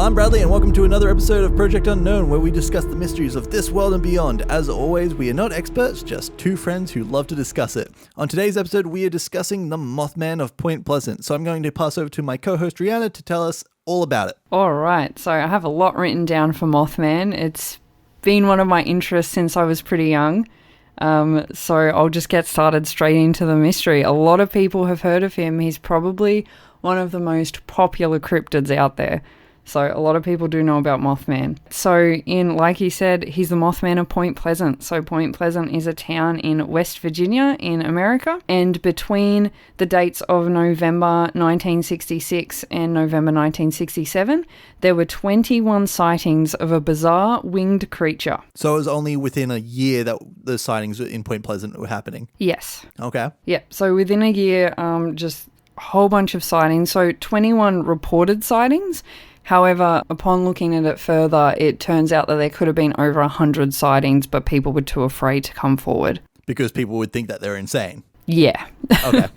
I'm Bradley, and welcome to another episode of Project Unknown, where we discuss the mysteries of this world and beyond. As always, we are not experts, just two friends who love to discuss it. On today's episode, we are discussing the Mothman of Point Pleasant, so I'm going to pass over to my co-host Reanna to tell us all about it. All right, so I have a lot written down for Mothman. It's been one of my interests since I was pretty young. So I'll just get started straight into the mystery. A lot of people have heard of him. He's probably one of the most popular cryptids out there. So a lot of people do know about Mothman. So like he said, he's the Mothman of Point Pleasant. So Point Pleasant is a town in West Virginia in America. And between the dates of November 1966 and November 1967, there were 21 sightings of a bizarre winged creature. So it was only within a year that the sightings in Point Pleasant were happening? Yes. Okay. Yeah, so within a year, just a whole bunch of sightings. So 21 reported sightings. However, upon looking at it further, it turns out that there could have been over 100 sightings, but people were too afraid to come forward. Because people would think that they're insane? Yeah. Okay.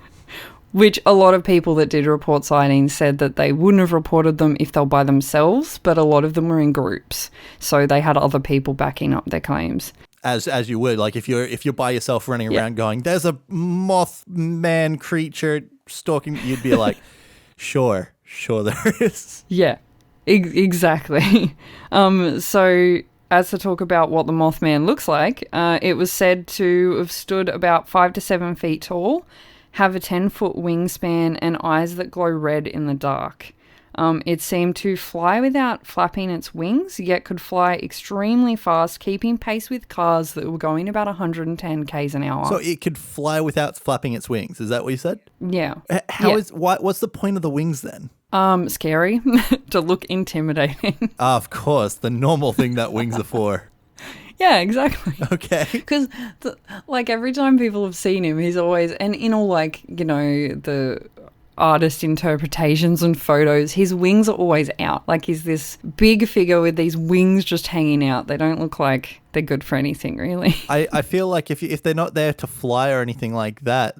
Which a lot of people that did report sightings said that they wouldn't have reported them if they were by themselves, but a lot of them were in groups. So they had other people backing up their claims. As you would, like if you're by yourself running around going, there's a Mothman creature stalking, you'd be like, sure there is. Yeah. Exactly. So as to talk about what the Mothman looks like, it was said to have stood about 5 to 7 feet tall, have a 10-foot wingspan and eyes that glow red in the dark. It seemed to fly without flapping its wings, yet could fly extremely fast, keeping pace with cars that were going about 110 k's an hour. So it could fly without flapping its wings. Is that what you said? Yeah. What's the point of the wings then? Scary. To look intimidating. Of course, the normal thing that wings are for. Yeah, exactly. Okay. Because, every time people have seen him, he's always, and in all, the artist interpretations and photos, his wings are always out. Like, he's this big figure with these wings just hanging out. They don't look like they're good for anything, really. I feel like if they're not there to fly or anything like that,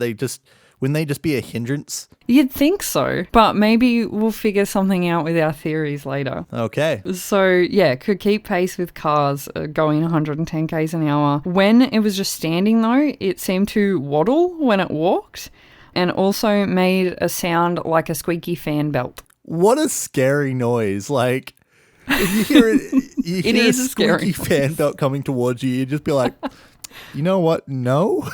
wouldn't they just be a hindrance? You'd think so, but maybe we'll figure something out with our theories later. Okay. So, yeah, could keep pace with cars going 110 k's an hour. When it was just standing, though, it seemed to waddle when it walked and also made a sound like a squeaky fan belt. What a scary noise. Like, if you hear a squeaky fan belt coming towards you, you'd just be like, you know what? No.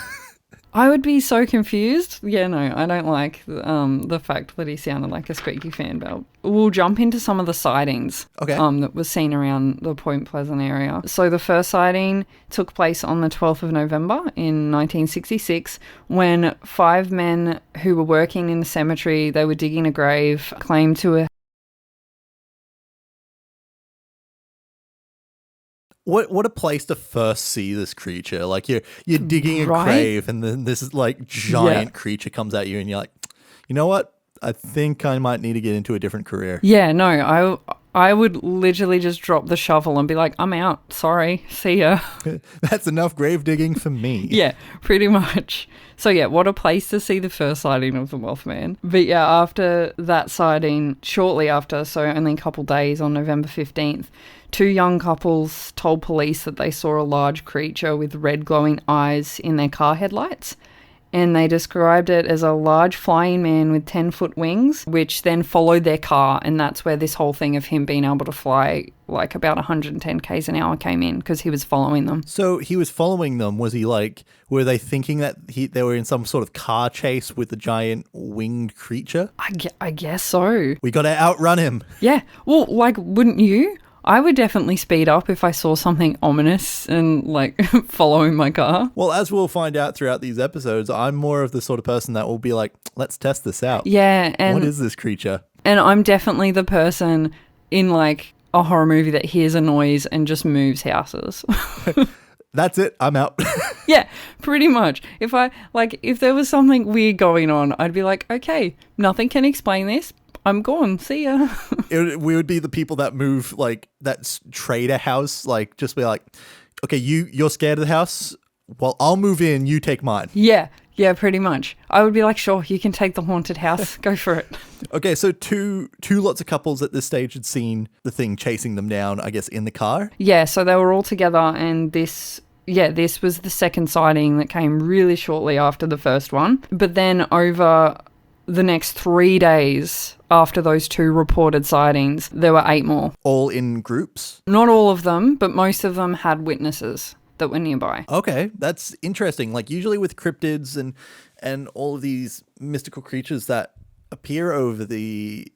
I would be so confused. Yeah, no, I don't like the fact that he sounded like a squeaky fan belt. We'll jump into some of the sightings that was seen around the Point Pleasant area. So the first sighting took place on the 12th of November in 1966 when 5 men who were working in the cemetery, they were digging a grave, claimed to What a place to first see this creature. Like you're digging a grave and then this giant creature comes at you and you're like, you know what? I think I might need to get into a different career. Yeah, no, I would literally just drop the shovel and be like, I'm out. Sorry. See ya. That's enough grave digging for me. Yeah, pretty much. So yeah, what a place to see the first sighting of the Mothman. But yeah, after that sighting, shortly after, so only a couple days on November 15th, 2 young couples told police that they saw a large creature with red glowing eyes in their car headlights. And they described it as a large flying man with 10-foot wings, which then followed their car. And that's where this whole thing of him being able to fly like about 110 k's an hour came in, because he was following them. So he was following them. Was he were they thinking that they were in some sort of car chase with a giant winged creature? I guess so. We got to outrun him. Yeah. Well, wouldn't you? I would definitely speed up if I saw something ominous and, following my car. Well, as we'll find out throughout these episodes, I'm more of the sort of person that will be like, let's test this out. Yeah. And what is this creature? And I'm definitely the person in, a horror movie that hears a noise and just moves houses. That's it. I'm out. Yeah, pretty much. If there was something weird going on, I'd be like, okay, nothing can explain this. I'm gone. See ya. We would be the people that move, that trade a house, just be like, okay, you're scared of the house? Well, I'll move in. You take mine. Yeah. Yeah, pretty much. I would be like, sure, you can take the haunted house. Go for it. Okay, so two lots of couples at this stage had seen the thing chasing them down, I guess, in the car. Yeah, so they were all together, and this was the second sighting that came really shortly after the first one. But then over the next 3 days after those 2 reported sightings, there were 8 more. All in groups? Not all of them, but most of them had witnesses that were nearby. Okay, that's interesting. Like usually with cryptids and all of these mystical creatures that appear over the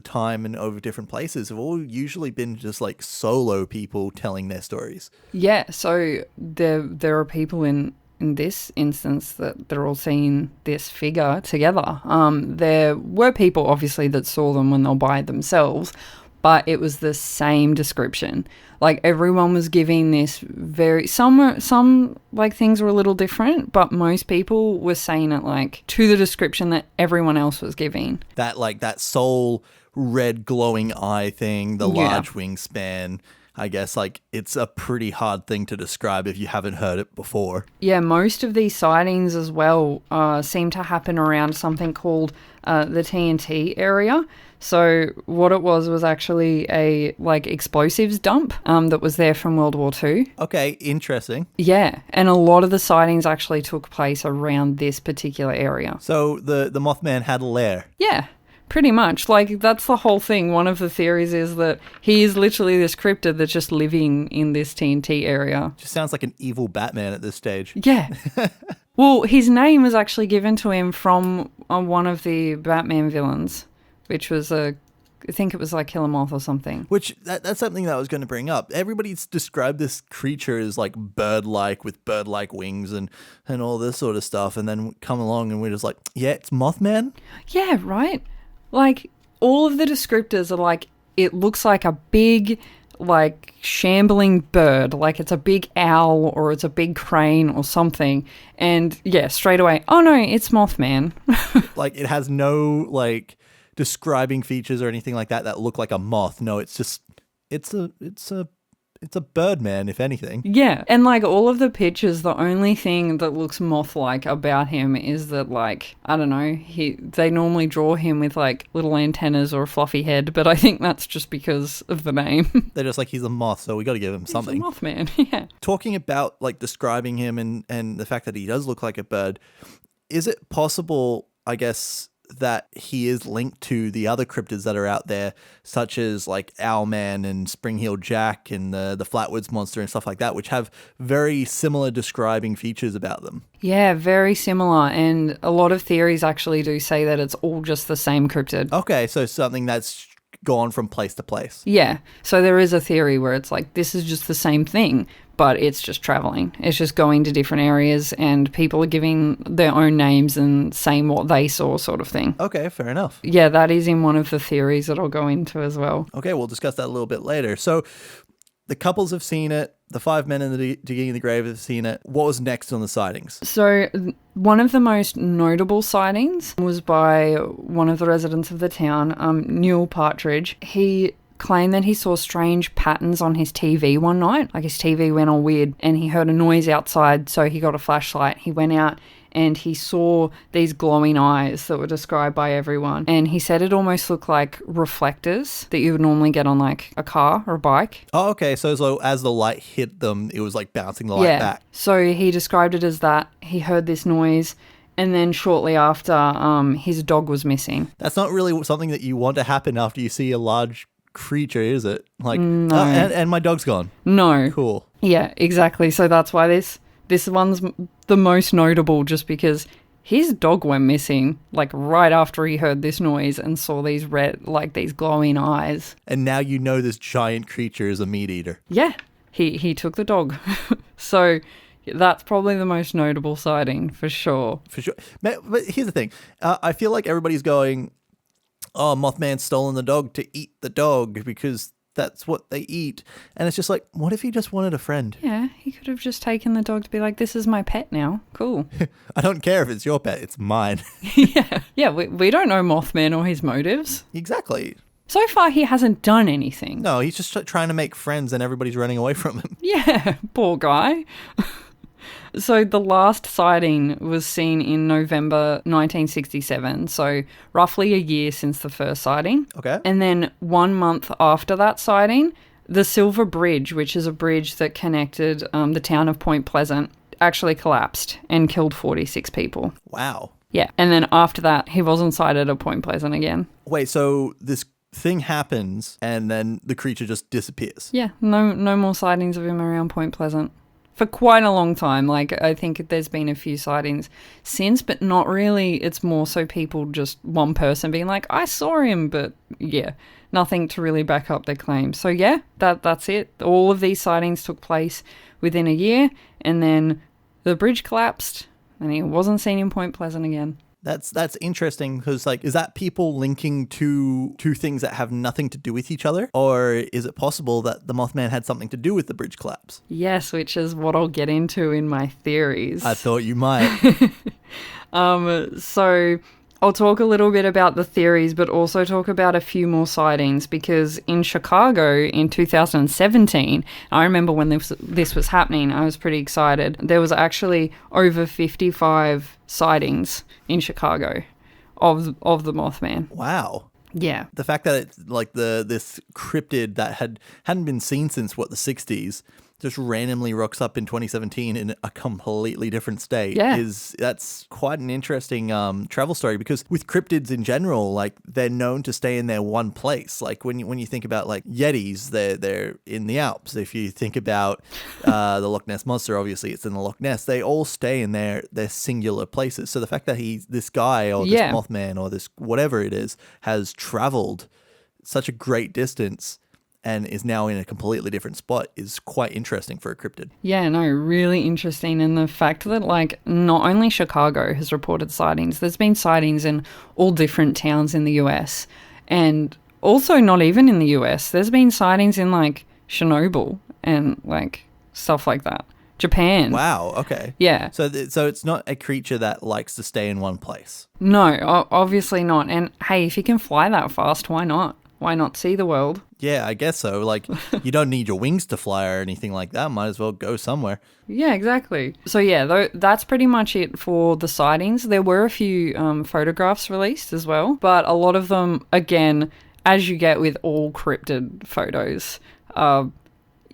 time and over different places have all usually been just like solo people telling their stories. Yeah, so there are people in this instance that they're all seeing this figure together. There were people obviously that saw them when they were by themselves, but it was the same description. Like everyone was giving this some like things were a little different, but most people were saying it like to the description that everyone else was giving. That soul red glowing eye thing, the large wingspan. I guess like it's a pretty hard thing to describe if you haven't heard it before. Yeah, most of these sightings as well seem to happen around something called the TNT area. So what it was actually a like explosives dump that was there from World War II. Okay, interesting. Yeah, and a lot of the sightings actually took place around this particular area. So the Mothman had a lair. Yeah. Pretty much. Like, that's the whole thing. One of the theories is that he is literally this cryptid that's just living in this TNT area. Just sounds like an evil Batman at this stage. Yeah. Well, his name was actually given to him from one of the Batman villains, which was I think it was like Killer Moth or something. Which, that's something that I was going to bring up. Everybody's described this creature as like bird-like with bird-like wings and all this sort of stuff. And then come along and we're just like, yeah, it's Mothman? Yeah, right? Like, all of the descriptors are like, it looks like a big, like, shambling bird. Like, it's a big owl or it's a big crane or something. And, yeah, straight away, oh, no, it's Mothman. Like, it has no, like, describing features or anything like that look like a moth. No, it's just, it's a Birdman, if anything. Yeah, and like all of the pictures, the only thing that looks moth-like about him is that, like, I don't know, they normally draw him with like little antennas or a fluffy head, but I think that's just because of the name. They're just like, he's a moth, so we got to give him something. He's a Mothman, yeah. Talking about like describing him and the fact that he does look like a bird, is it possible, I guess, that he is linked to the other cryptids that are out there, such as like Owlman and Spring-Heeled Jack and the Flatwoods Monster and stuff like that, which have very similar describing features about them? Yeah, very similar. And a lot of theories actually do say that it's all just the same cryptid. Okay, so something that's gone from place to place. Yeah, so there is a theory where it's like, this is just the same thing, but it's just traveling. It's just going to different areas and people are giving their own names and saying what they saw, sort of thing. Okay, fair enough. Yeah, that is in one of the theories that I'll go into as well. Okay, we'll discuss that a little bit later. So the couples have seen it. The 5 men in the digging in the grave have seen it. What was next on the sightings? So one of the most notable sightings was by one of the residents of the town, Newell Partridge. He claimed that he saw strange patterns on his TV one night. Like his TV went all weird and he heard a noise outside, so he got a flashlight. He went out and he saw these glowing eyes that were described by everyone. And he said it almost looked like reflectors that you would normally get on like a car or a bike. Oh, okay. So as the light hit them, it was like bouncing the light back. So he described it as that. He heard this noise. And then shortly after, his dog was missing. That's not really something that you want to happen after you see a large creature, is it? Like, no. And my dog's gone. No. Cool. Yeah, exactly. So that's why this one's the most notable, just because his dog went missing like right after he heard this noise and saw these red, like these glowing eyes. And now you know this giant creature is a meat eater. Yeah, he took the dog. So that's probably the most notable sighting for sure. For sure. But here's the thing. I feel like everybody's going, oh, Mothman's stolen the dog to eat the dog because that's what they eat. And it's just like, what if he just wanted a friend? Yeah, he could have just taken the dog to be like, this is my pet now. Cool. I don't care if it's your pet, it's mine. Yeah, we don't know Mothman or his motives. Exactly. So far, he hasn't done anything. No, he's just trying to make friends and everybody's running away from him. Yeah, poor guy. So the last sighting was seen in November 1967, so roughly a year since the first sighting. Okay. And then 1 month after that sighting, the Silver Bridge, which is a bridge that connected the town of Point Pleasant, actually collapsed and killed 46 people. Wow. Yeah. And then after that, he wasn't sighted at Point Pleasant again. Wait, so this thing happens and then the creature just disappears? Yeah. No more sightings of him around Point Pleasant for quite a long time. Like, I think there's been a few sightings since, but not really. It's more so people, just one person being like, I saw him, but yeah, nothing to really back up their claim. So yeah, that's it. All of these sightings took place within a year, and then the bridge collapsed and he wasn't seen in Point Pleasant again. That's interesting because, like, is that people linking to two things that have nothing to do with each other? Or is it possible that the Mothman had something to do with the bridge collapse? Yes, which is what I'll get into in my theories. I thought you might. So I'll talk a little bit about the theories, but also talk about a few more sightings, because in Chicago in 2017, I remember when this was happening, I was pretty excited. There was actually over 55 sightings in Chicago of the Mothman. Wow. Yeah. The fact that it's like this cryptid that hadn't been seen since the 60s just randomly rocks up in 2017 in a completely different state. Yeah. That's quite an interesting travel story, because with cryptids in general, like, they're known to stay in their one place. Like when you think about like Yetis, they're in the Alps. If you think about the Loch Ness Monster, obviously it's in the Loch Ness. They all stay in their singular places. So the fact that this guy or this Mothman or this whatever it is has traveled such a great distance and is now in a completely different spot is quite interesting for a cryptid. Yeah, no, really interesting. And the fact that, like, not only Chicago has reported sightings, there's been sightings in all different towns in the US. And also not even in the US. There's been sightings in, like, Chernobyl and, like, stuff like that. Japan. Wow, okay. Yeah. So it's not a creature that likes to stay in one place. No, obviously not. And, hey, if you can fly that fast, why not? Why not see the world? Yeah, I guess so. Like, you don't need your wings to fly or anything like that. Might as well go somewhere. Yeah, exactly. So yeah, that's pretty much it for the sightings. There were a few photographs released as well, but a lot of them, again, as you get with all cryptid photos,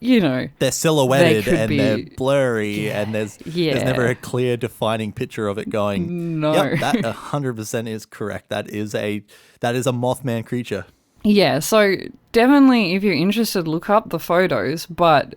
you know, they're silhouetted and they're blurry, and there's never a clear defining picture of it going, no. Yep, that 100% is correct. That is a Mothman creature. Yeah, so definitely, if you're interested, look up the photos, but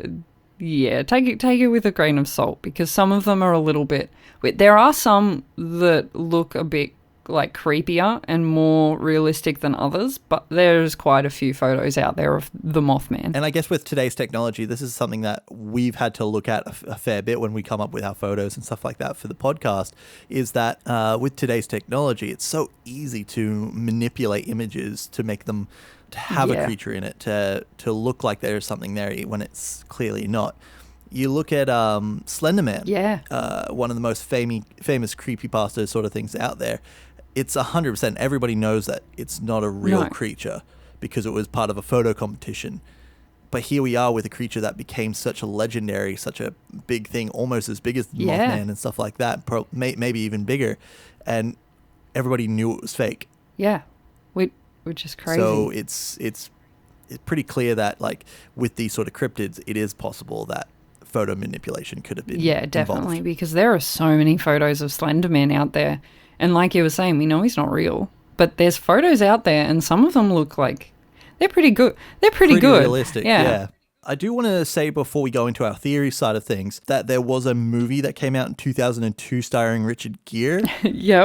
yeah, take it with a grain of salt, because some of them are a little bit weird. There are some that look a bit like creepier and more realistic than others, but there's quite a few photos out there of the Mothman. And I guess with today's technology, this is something that we've had to look at a fair bit when we come up with our photos and stuff like that for the podcast, is that with today's technology, it's so easy to manipulate images to make them to have a creature in it, to look like there's something there when it's clearly not. You look at Slender Man, one of the most famous creepypasta sort of things out there. It's 100%. Everybody knows that it's not a real creature because it was part of a photo competition. But here we are with a creature that became such a legendary, such a big thing, almost as big as the Mothman and stuff like that, maybe even bigger. And everybody knew it was fake. Yeah, which is crazy. So it's pretty clear that, like, with these sort of cryptids, it is possible that photo manipulation could have been definitely, involved. Because there are so many photos of Slender Man out there. And like you were saying, we know he's not real. But there's photos out there, and some of them look like they're pretty good. They're pretty good. Realistic, yeah. I do want to say, before we go into our theory side of things, that there was a movie that came out in 2002 starring Richard Gere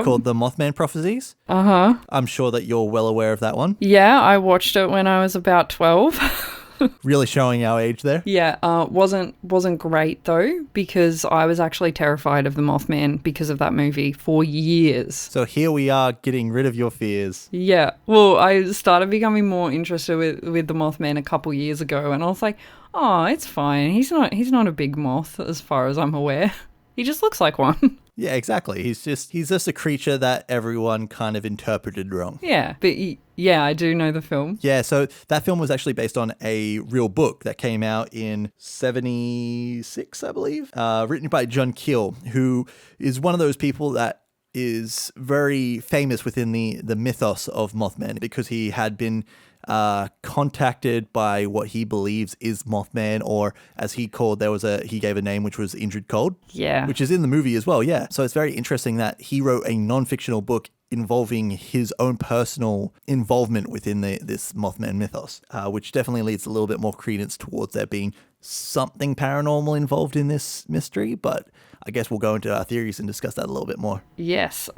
called The Mothman Prophecies. Uh-huh. I'm sure that you're well aware of that one. Yeah, I watched it when I was about 12. Really showing our age there. Yeah, wasn't great though, because I was actually terrified of the Mothman because of that movie for years. So here we are getting rid of your fears. Yeah, well, I started becoming more interested with the Mothman a couple years ago, and I was like, oh, it's fine. He's not a big moth as far as I'm aware. He just looks like one. Yeah, exactly. He's just a creature that everyone kind of interpreted wrong. Yeah, but yeah, I do know the film. Yeah, so that film was actually based on a real book that came out in 76, I believe, written by John Keel, who is one of those people that is very famous within the mythos of Mothman because he had been contacted by what he believes is Mothman, or as he called, he gave a name which was Injured Cold. Yeah. Which is in the movie as well, yeah. So it's very interesting that he wrote a non-fictional book involving his own personal involvement within this Mothman mythos, which definitely leads a little bit more credence towards there being something paranormal involved in this mystery, but I guess we'll go into our theories and discuss that a little bit more. Yes.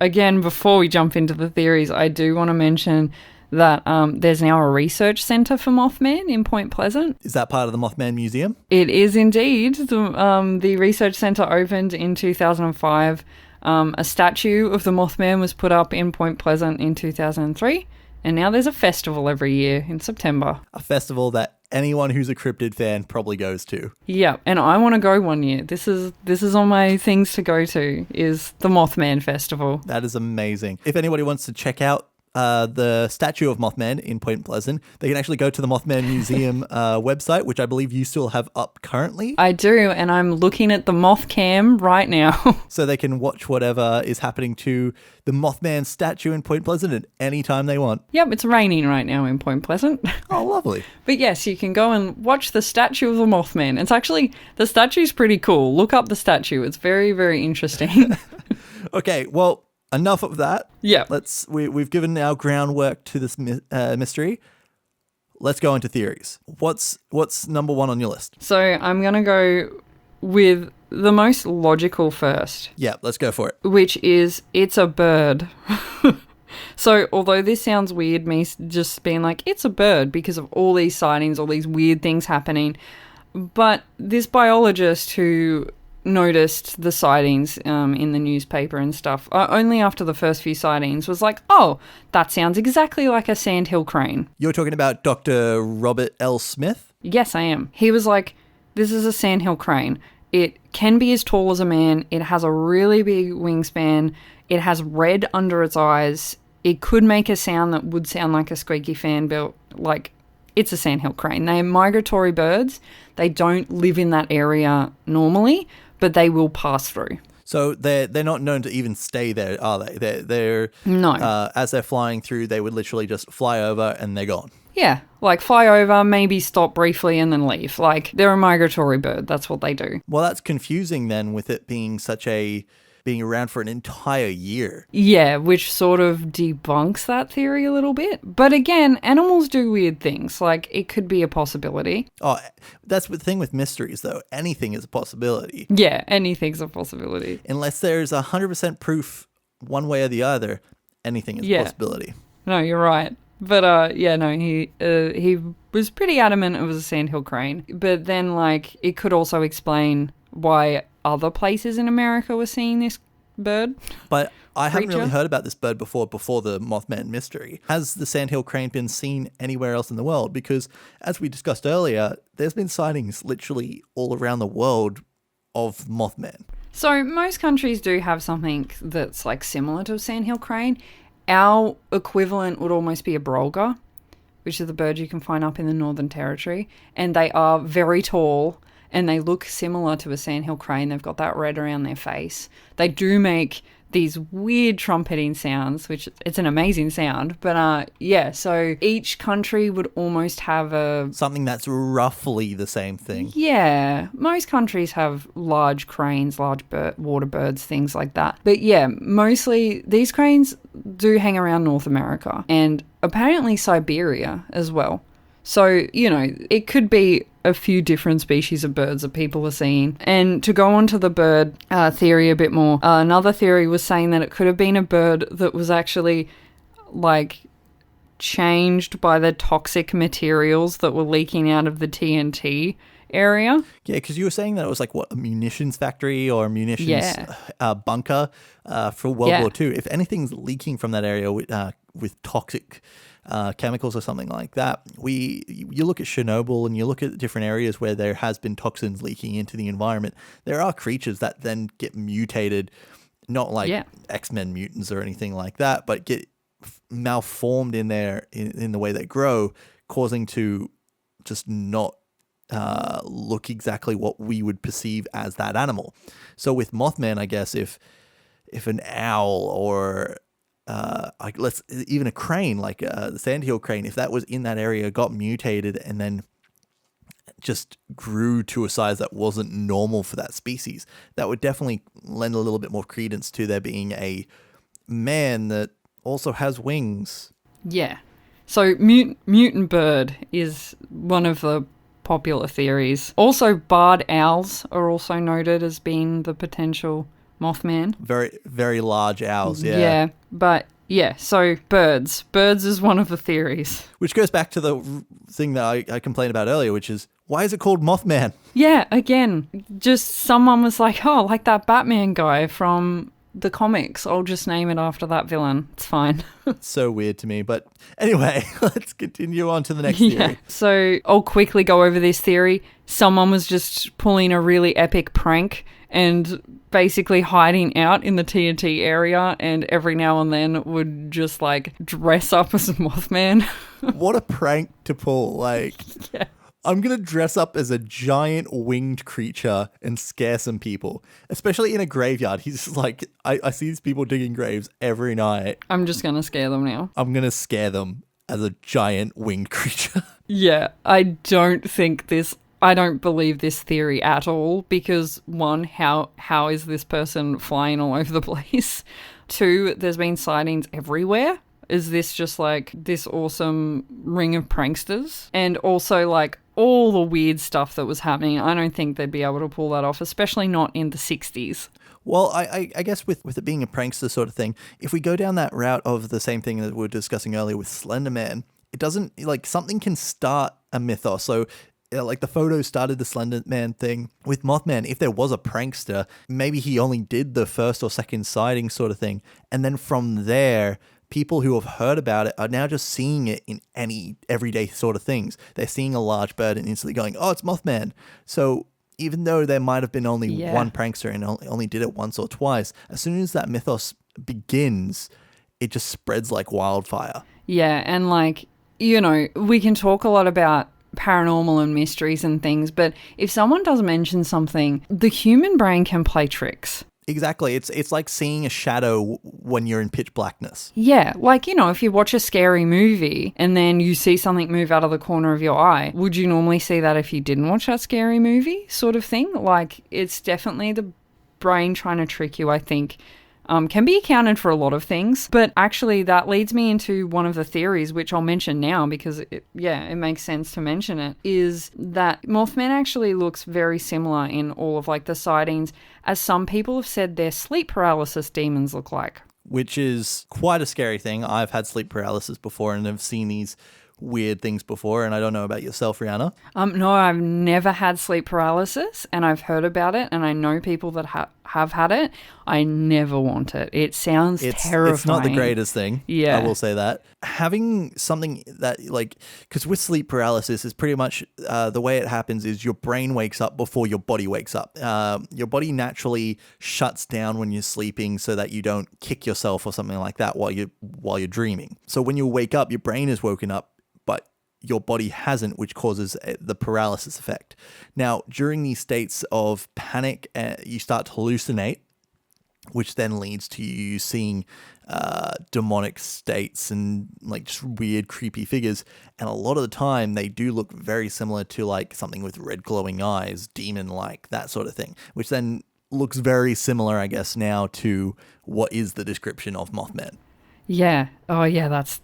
Again, before we jump into the theories, I do want to mention that there's now a research centre for Mothman in Point Pleasant. Is that part of the Mothman Museum? It is indeed. The research centre opened in 2005. A statue of the Mothman was put up in Point Pleasant in 2003. And now there's a festival every year in September. A festival that anyone who's a cryptid fan probably goes to. Yeah, and I want to go one year. This is on my things to go to, is the Mothman Festival. That is amazing. If anybody wants to check out the statue of Mothman in Point Pleasant, they can actually go to the Mothman Museum website, which I believe you still have up currently. I do, and I'm looking at the moth cam right now. So they can watch whatever is happening to the Mothman statue in Point Pleasant at any time they want. Yep, it's raining right now in Point Pleasant. Oh, lovely. But yes, you can go and watch the statue of the Mothman. It's actually, the statue's pretty cool. Look up the statue. It's very, very interesting. Okay, well, enough of that. Yeah. We've given our groundwork to this mystery. Let's go into theories. What's number one on your list? So I'm going to go with the most logical first. Yeah, let's go for it. Which is, it's a bird. So although this sounds weird, me just being like, it's a bird because of all these sightings, all these weird things happening. But this biologist who noticed the sightings in the newspaper and stuff, only after the first few sightings, was like, oh, that sounds exactly like a sandhill crane. You're talking about Dr. Robert L. Smith? Yes, I am. He was like, this is a sandhill crane. It can be as tall as a man. It has a really big wingspan. It has red under its eyes. It could make a sound that would sound like a squeaky fan belt. Like, it's a sandhill crane. They are migratory birds. They don't live in that area normally, but they will pass through. So they're not known to even stay there, are they? They're no. As they're flying through, they would literally just fly over and they're gone. Yeah, like fly over, maybe stop briefly and then leave. Like, they're a migratory bird. That's what they do. Well, that's confusing then, with it being being around for an entire year. Yeah, which sort of debunks that theory a little bit. But again, animals do weird things. Like, it could be a possibility. Oh, that's the thing with mysteries, though. Anything is a possibility. Yeah, anything's a possibility. Unless there's 100% proof one way or the other, anything is a possibility. No, you're right. But, he was pretty adamant it was a sandhill crane. But then, like, it could also explain why other places in America were seeing this bird. But I haven't really heard about this bird before the Mothman mystery. Has the sandhill crane been seen anywhere else in the world? Because, as we discussed earlier, there's been sightings literally all around the world of Mothman. So most countries do have something that's like similar to a sandhill crane. Our equivalent would almost be a brolga, which is the bird you can find up in the Northern Territory. And they are very tall and they look similar to a sandhill crane. They've got that red around their face. They do make these weird trumpeting sounds, which it's an amazing sound. But so each country would almost have something that's roughly the same thing. Yeah, most countries have large cranes, large water birds, things like that. But yeah, mostly these cranes do hang around North America and apparently Siberia as well. So, it could be a few different species of birds that people are seeing. And to go on to the bird theory a bit more, another theory was saying that it could have been a bird that was actually, like, changed by the toxic materials that were leaking out of the TNT area. Yeah, because you were saying that it was like, what, a munitions factory or a munitions bunker for World War II. If anything's leaking from that area with toxic chemicals or something like that, you look at Chernobyl and you look at different areas where there has been toxins leaking into the environment. There are creatures that then get mutated, not like X-Men mutants or anything like that, but get malformed in the way they grow, causing to just not look exactly what we would perceive as that animal. So with Mothman, I guess if an owl or even a crane, like the sandhill crane, if that was in that area, got mutated and then just grew to a size that wasn't normal for that species, that would definitely lend a little bit more credence to there being a man that also has wings. Yeah. So mutant bird is one of the popular theories. Also, barred owls are also noted as being the potential Mothman. Very, very large owls, yeah. Yeah, but yeah, so birds. Birds is one of the theories. Which goes back to the thing that I complained about earlier, which is, why is it called Mothman? Yeah, again, just someone was like, oh, like that Batman guy from the comics. I'll just name it after that villain. It's fine. It's so weird to me. But anyway, let's continue on to the next theory. Yeah. So I'll quickly go over this theory. Someone was just pulling a really epic prank and basically hiding out in the TNT area, and every now and then would just like dress up as a Mothman. What a prank to pull. Like, yeah. I'm going to dress up as a giant winged creature and scare some people, especially in a graveyard. He's just like, I see these people digging graves every night. I'm just going to scare them now. I'm going to scare them as a giant winged creature. Yeah, I don't believe this theory at all, because one, how is this person flying all over the place? Two, there's been sightings everywhere. Is this just like this awesome ring of pranksters? And also like all the weird stuff that was happening, I don't think they'd be able to pull that off, especially not in the 60s. Well, I guess with it being a prankster sort of thing, if we go down that route of the same thing that we were discussing earlier with Slender Man, it doesn't, like, something can start a mythos. So like the photo started the Slender Man thing. With Mothman, if there was a prankster, maybe he only did the first or second sighting sort of thing. And then from there, people who have heard about it are now just seeing it in any everyday sort of things. They're seeing a large bird and instantly going, oh, it's Mothman. So even though there might have been only one prankster and only did it once or twice, as soon as that mythos begins, it just spreads like wildfire. Yeah, and like, you know, we can talk a lot about paranormal and mysteries and things, but if someone does mention something, the human brain can play tricks. Exactly. It's like seeing a shadow when you're in pitch blackness. Yeah, like, you know, if you watch a scary movie and then you see something move out of the corner of your eye, would you normally see that if you didn't watch that scary movie sort of thing? Like, it's definitely the brain trying to trick you, I think. Can be accounted for a lot of things, but actually that leads me into one of the theories, which I'll mention now because it makes sense to mention it, is that Mothman actually looks very similar in all of like the sightings, as some people have said their sleep paralysis demons look like. Which is quite a scary thing. I've had sleep paralysis before and have seen these weird things before, and I don't know about yourself, Reanna. No, I've never had sleep paralysis, and I've heard about it, and I know people that have had it. I never want it. It sounds terrifying. It's not the greatest thing. Yeah. I will say that. Having something that, like, because with sleep paralysis is pretty much the way it happens is your brain wakes up before your body wakes up. Your body naturally shuts down when you're sleeping so that you don't kick yourself or something like that while you're dreaming. So when you wake up, your brain is woken up, but your body hasn't, which causes the paralysis effect. Now, during these states of panic, you start to hallucinate, which then leads to you seeing demonic states and like just weird, creepy figures. And a lot of the time, they do look very similar to like something with red glowing eyes, demon-like, that sort of thing, which then looks very similar, I guess, now to what is the description of Mothman. Yeah. Oh, yeah, that's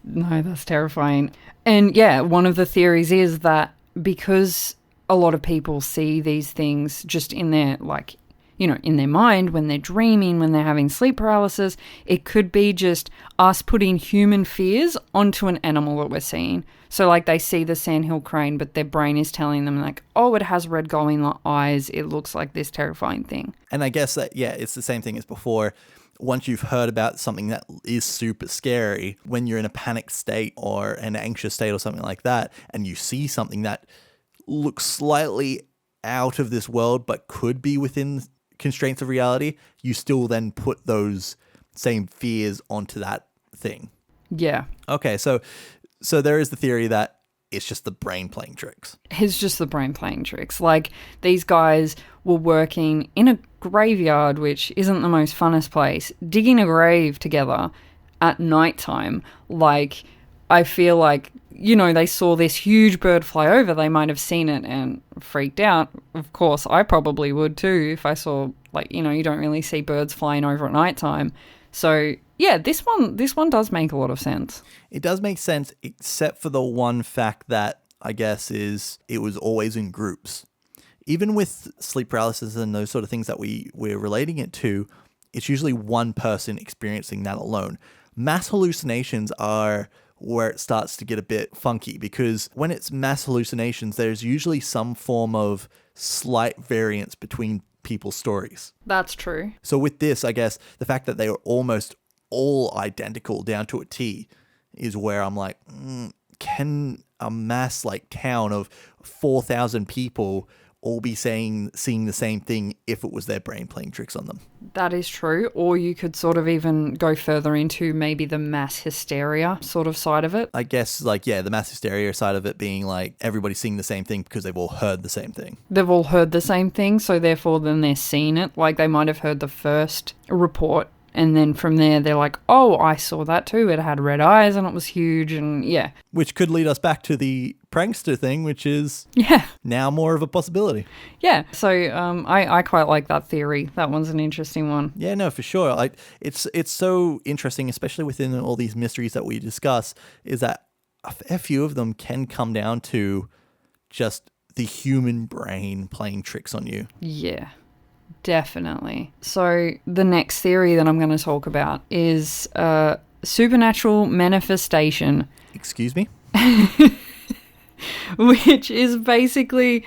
terrifying. And yeah, one of the theories is that because a lot of people see these things just in their, like, in their mind, when they're dreaming, when they're having sleep paralysis. It could be just us putting human fears onto an animal that we're seeing. So like they see the sandhill crane, but their brain is telling them like, oh, it has red glowing eyes. It looks like this terrifying thing. And I guess that, yeah, it's the same thing as before. Once you've heard about something that is super scary, when you're in a panic state or an anxious state or something like that, and you see something that looks slightly out of this world but could be within constraints of reality, you still then put those same fears onto that thing. Yeah. Okay, so there is the theory that it's just the brain playing tricks. It's just the brain playing tricks. Like, these guys were working in a graveyard, which isn't the most funnest place, digging a grave together at nighttime. Like, I feel like, they saw this huge bird fly over. They might have seen it and freaked out. Of course, I probably would too if I saw, you don't really see birds flying over at nighttime. So, yeah, this one does make a lot of sense. It does make sense, except for the one fact that, I guess, is it was always in groups. Even with sleep paralysis and those sort of things that we're relating it to, it's usually one person experiencing that alone. Mass hallucinations are where it starts to get a bit funky, because when it's mass hallucinations, there's usually some form of slight variance between people's stories. That's true. So with this, I guess, the fact that they were almost all identical down to a T is where I'm like, can a mass town of 4,000 people all be seeing the same thing if it was their brain playing tricks on them? That is true. Or you could sort of even go further into maybe the mass hysteria sort of side of it. I guess, the mass hysteria side of it being everybody seeing the same thing because they've all heard the same thing. They've all heard the same thing, so therefore then they're seeing it. Like, they might have heard the first report, and then from there they're like, oh, I saw that too. It had red eyes and it was huge, and yeah. Which could lead us back to the prankster thing, which is now more of a possibility. Yeah, so I quite like that theory. That one's an interesting one. Yeah, no, for sure. It's so interesting, especially within all these mysteries that we discuss, is that a fair few of them can come down to just the human brain playing tricks on you. Yeah. Definitely. So the next theory that I'm going to talk about is supernatural manifestation. Excuse me? Which is basically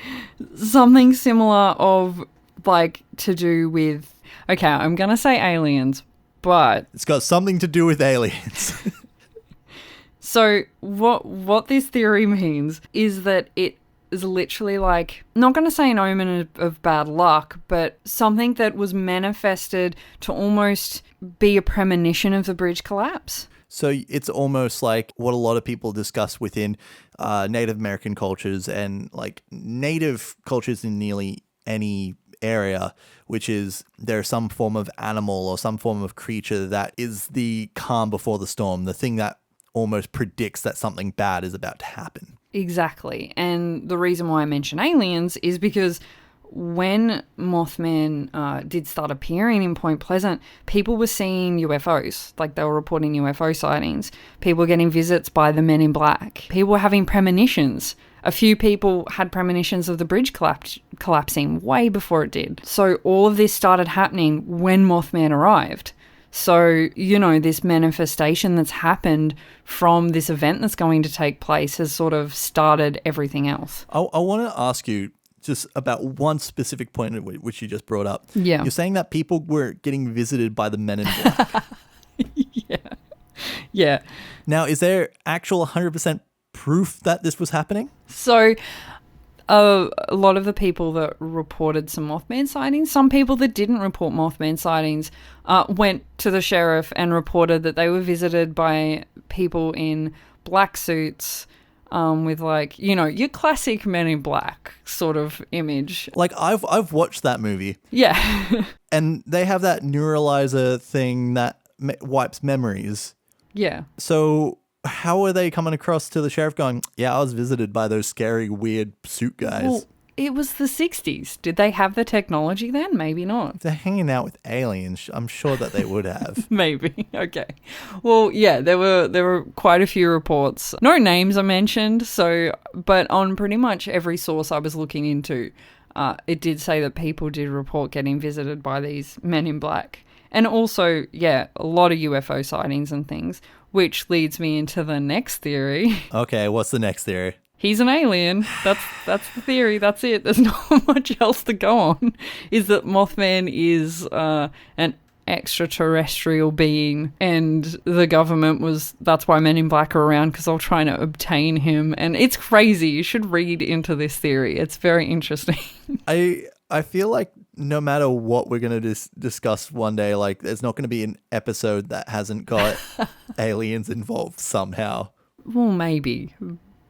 something similar of to do with, okay, I'm going to say aliens, but it's got something to do with aliens. So what this theory means is that it is literally not going to say an omen of bad luck, but something that was manifested to almost be a premonition of the bridge collapse. So it's almost like what a lot of people discuss within Native American cultures and Native cultures in nearly any area, which is there's some form of animal or some form of creature that is the calm before the storm, the thing that almost predicts that something bad is about to happen. Exactly. And the reason why I mention aliens is because when Mothman did start appearing in Point Pleasant, people were seeing UFOs. They were reporting UFO sightings. People were getting visits by the men in black. People were having premonitions. A few people had premonitions of the bridge collapsing way before it did. So all of this started happening when Mothman arrived. So, this manifestation that's happened from this event that's going to take place has sort of started everything else. I want to ask you just about one specific point which you just brought up. Yeah. You're saying that people were getting visited by the men in black. Yeah. Now, is there actual 100% proof that this was happening? So a lot of the people that reported some Mothman sightings, some people that didn't report Mothman sightings went to the sheriff and reported that they were visited by people in black suits with your classic Men in Black sort of image. I've watched that movie. Yeah. And they have that neuralizer thing that wipes memories. Yeah. So how are they coming across to the sheriff going, yeah, I was visited by those scary, weird suit guys? Well, it was the 60s. Did they have the technology then? Maybe not. If they're hanging out with aliens, I'm sure that they would have. Maybe. Okay. Well, yeah, there were quite a few reports. No names are mentioned, but on pretty much every source I was looking into, it did say that people did report getting visited by these men in black. And also, yeah, a lot of UFO sightings and things, which leads me into the next theory. Okay, what's the next theory? He's an alien. That's the theory. That's it. There's not much else to go on. Is that Mothman is an extraterrestrial being, and the government that's why Men in Black are around, because they're trying to obtain him. And it's crazy. You should read into this theory. It's very interesting. I feel like no matter what we're going to discuss one day, like there's not going to be an episode that hasn't got aliens involved somehow. Well, maybe.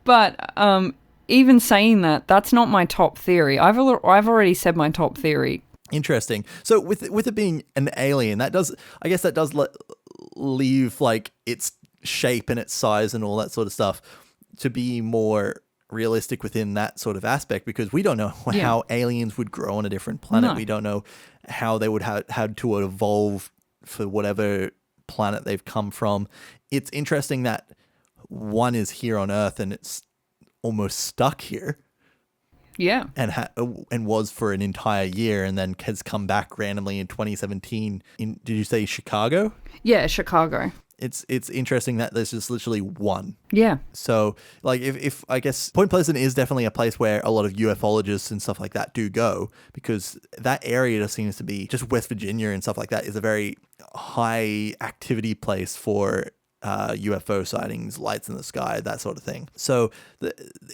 But even saying that, that's not my top theory. I've already said my top theory. Interesting. So with it being an alien, that does leave like its shape and its size and all that sort of stuff to be more realistic within that sort of aspect, because we don't know how aliens would grow on a different planet. No. We don't know how they would have to evolve for whatever planet they've come from. It's interesting that one is here on Earth and it's almost stuck here. Yeah. And was for an entire year, and then has come back randomly in 2017 in, did you say Chicago? Yeah, Chicago. It's interesting that there's just literally one. Yeah. So, like, if I guess Point Pleasant is definitely a place where a lot of ufologists and stuff like that do go, because that area just seems to be, just West Virginia and stuff like that, is a very high activity place for UFO sightings, lights in the sky, that sort of thing. So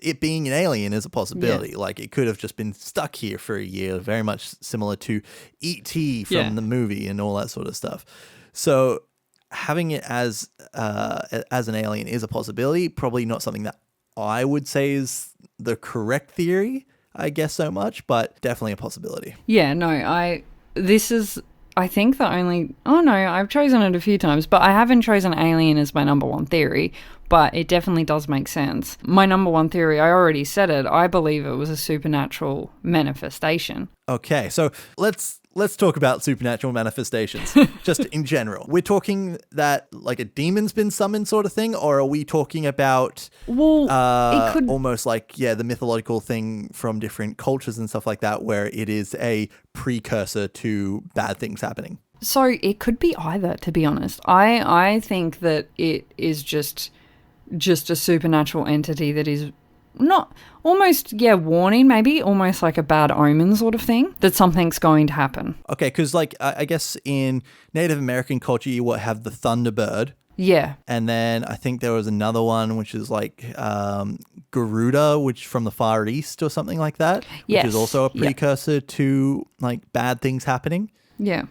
it being an alien is a possibility. Yeah. Like, it could have just been stuck here for a year, very much similar to E.T. from the movie and all that sort of stuff. So having it as an alien is a possibility. Probably not something that I would say is the correct theory, I guess, so much, but definitely a possibility. Yeah, no, I think the only... Oh, no, I've chosen it a few times, but I haven't chosen alien as my number one theory, but it definitely does make sense. My number one theory, I already said it, I believe it was a supernatural manifestation. Okay, so let's talk about supernatural manifestations, just in general. We're talking that, like, a demon's been summoned sort of thing, or are we talking about it could... almost like, the mythological thing from different cultures and stuff like that, where it is a precursor to bad things happening? So it could be either, to be honest. I think that it is just a supernatural entity that is not almost warning, maybe almost like a bad omen sort of thing, that something's going to happen. Okay, because like I guess in Native American culture you would have the Thunderbird. Yeah. And then I think there was another one which is like Garuda, which from the Far East or something like that, which is also a precursor to like bad things happening. Yeah.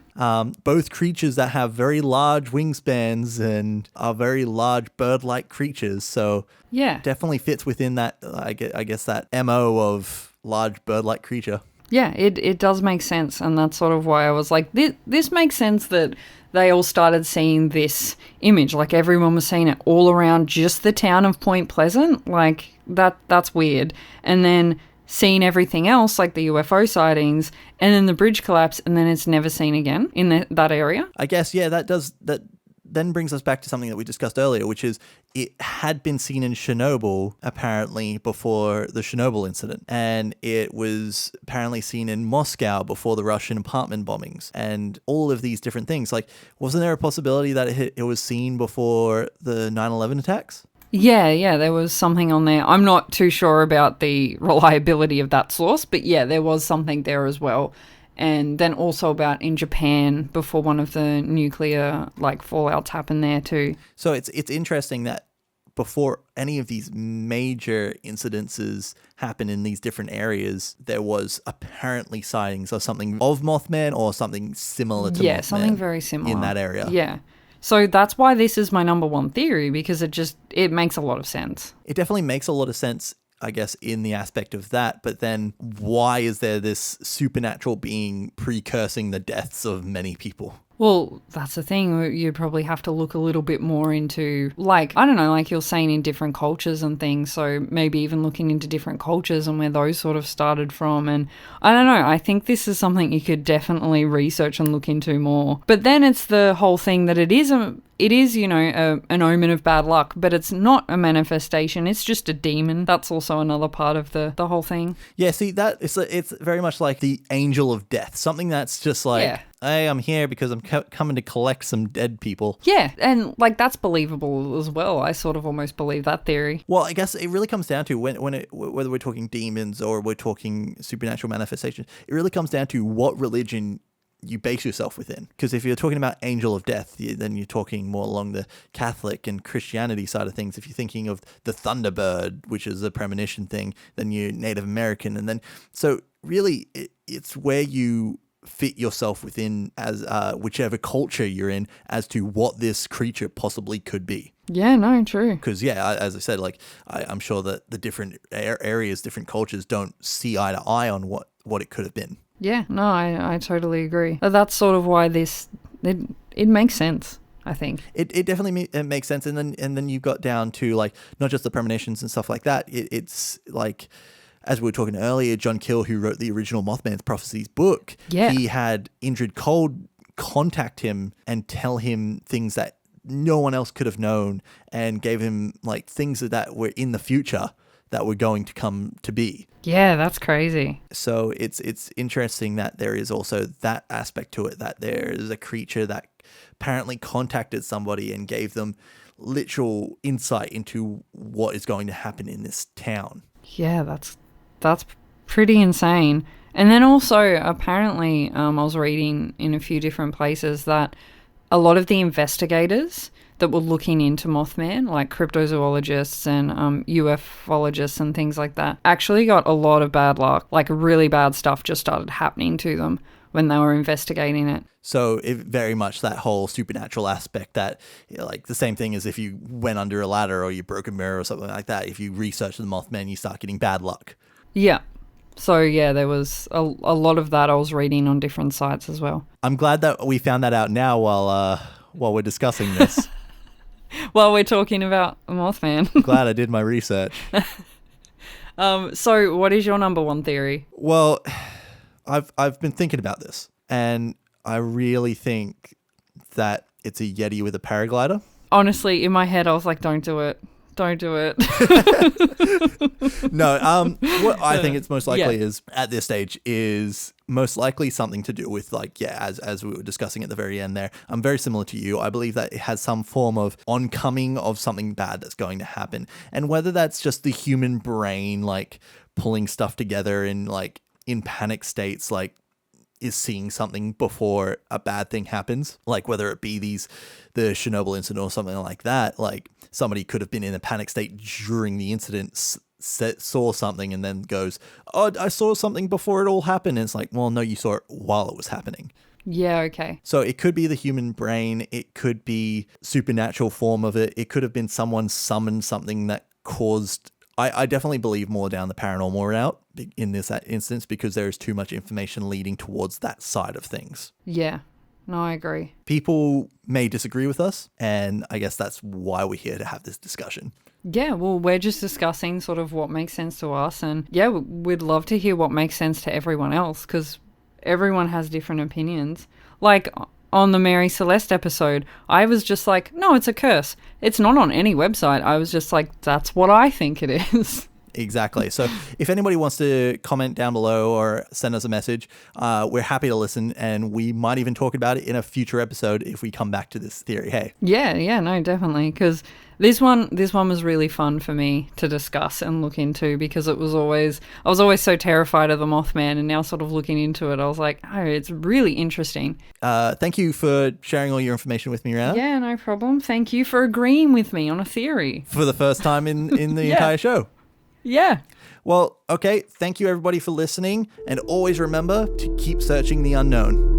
Both creatures that have very large wingspans and are very large bird-like creatures. So definitely fits within that, I guess that MO of large bird-like creature. Yeah, it does make sense. And that's sort of why I was like, this makes sense that they all started seeing this image. Like everyone was seeing it all around just the town of Point Pleasant. Like that's weird. And then seen everything else, like the UFO sightings, and then the bridge collapse, and then it's never seen again in that area. I guess, that then brings us back to something that we discussed earlier, which is it had been seen in Chernobyl, apparently, before the Chernobyl incident. And it was apparently seen in Moscow before the Russian apartment bombings. And all of these different things. Like, wasn't there a possibility that it was seen before the 9/11 attacks? Yeah, there was something on there. I'm not too sure about the reliability of that source, but there was something there as well. And then also about in Japan before one of the nuclear fallouts happened there too. So it's interesting that before any of these major incidences happen in these different areas, there was apparently sightings of something of Mothman or something similar to Mothman. Yeah, something very similar in that area. Yeah. So that's why this is my number one theory, because it makes a lot of sense. It definitely makes a lot of sense, I guess, in the aspect of that. But then why is there this supernatural being precursing the deaths of many people? Well, that's the thing. You'd probably have to look a little bit more into, like, I don't know, like you're saying, in different cultures and things. So maybe even looking into different cultures and where those sort of started from. And I don't know, I think this is something you could definitely research and look into more. But then it's the whole thing that it is, you know, an omen of bad luck, but it's not a manifestation. It's just a demon. That's also another part of the whole thing. Yeah, see, that it's very much like the angel of death. Something that's just like, Yeah. hey, I'm here because I'm coming to collect some dead people. Yeah, and like that's believable as well. I sort of almost believe that theory. Well, I guess it really comes down to whether we're talking demons or we're talking supernatural manifestations, it really comes down to what religion you base yourself within. Because if you're talking about angel of death, then you're talking more along the Catholic and Christianity side of things. If you're thinking of the Thunderbird, which is a premonition thing, then you're Native American. And then, so really, it's where you fit yourself within as whichever culture you're in as to what this creature possibly could be. Yeah, no, true. Because, yeah, as I said, like, I'm sure that the different areas, different cultures don't see eye to eye on what it could have been. Yeah, no, I totally agree. That's sort of why it makes sense, I think. It definitely makes sense. And then you got down to, like, not just the premonitions and stuff like that. It's like, as we were talking earlier, John Keel, who wrote the original Mothman's Prophecies book, he had Indrid Cold contact him and tell him things that no one else could have known, and gave him, like, things that were in the future that were going to come to be. Yeah, that's crazy. So it's interesting that there is also that aspect to it, that there is a creature that apparently contacted somebody and gave them literal insight into what is going to happen in this town. Yeah, that's pretty insane. And then also, apparently, I was reading in a few different places that a lot of the investigators that were looking into Mothman, like cryptozoologists and ufologists and things like that, actually got a lot of bad luck. Like, really bad stuff just started happening to them when they were investigating it. So it very much that whole supernatural aspect that, you know, like the same thing as if you went under a ladder or you broke a mirror or something like that. If you research the Mothman, you start getting bad luck. Yeah. So, yeah, there was a lot of that I was reading on different sites as well. I'm glad that we found that out now while we're discussing this. While we're talking about Mothman. Glad I did my research. So what is your number one theory? Well, I've been thinking about this, and I really think that it's a Yeti with a paraglider. Honestly, in my head, I was like, don't do it. Don't do it. No, what I think it's most likely is, at this stage, is most likely something to do with, like, as we were discussing at the very end there, I'm very similar to you. I believe that it has some form of oncoming of something bad that's going to happen. And whether that's just the human brain, like, pulling stuff together in panic states, like, is seeing something before a bad thing happens, like whether it be the Chernobyl incident or something like that. Like, somebody could have been in a panic state during the incident, saw something and then goes, oh, I saw something before it all happened. And it's like, well, no, you saw it while it was happening. Yeah, okay. So it could be the human brain. It could be supernatural form of it. It could have been someone summoned something that caused... I definitely believe more down the paranormal route in this instance, because there is too much information leading towards that side of things. Yeah. No, I agree. People may disagree with us, and I guess that's why we're here to have this discussion. Yeah, well, we're just discussing sort of what makes sense to us, and yeah, we'd love to hear what makes sense to everyone else, because everyone has different opinions. Like, on the Mary Celeste episode, I was just like, no, it's a curse. It's not on any website. I was just like, that's what I think it is. Exactly. So if anybody wants to comment down below or send us a message, we're happy to listen, and we might even talk about it in a future episode if we come back to this theory. Hey. Yeah, no, definitely. Because this one was really fun for me to discuss and look into, because I was always so terrified of the Mothman, and now sort of looking into it, I was like, oh, it's really interesting. Thank you for sharing all your information with me, Reanna. Yeah, no problem. Thank you for agreeing with me on a theory. For the first time in the entire show. Yeah. Well, okay. Thank you, everybody, for listening. And always remember to keep searching the unknown.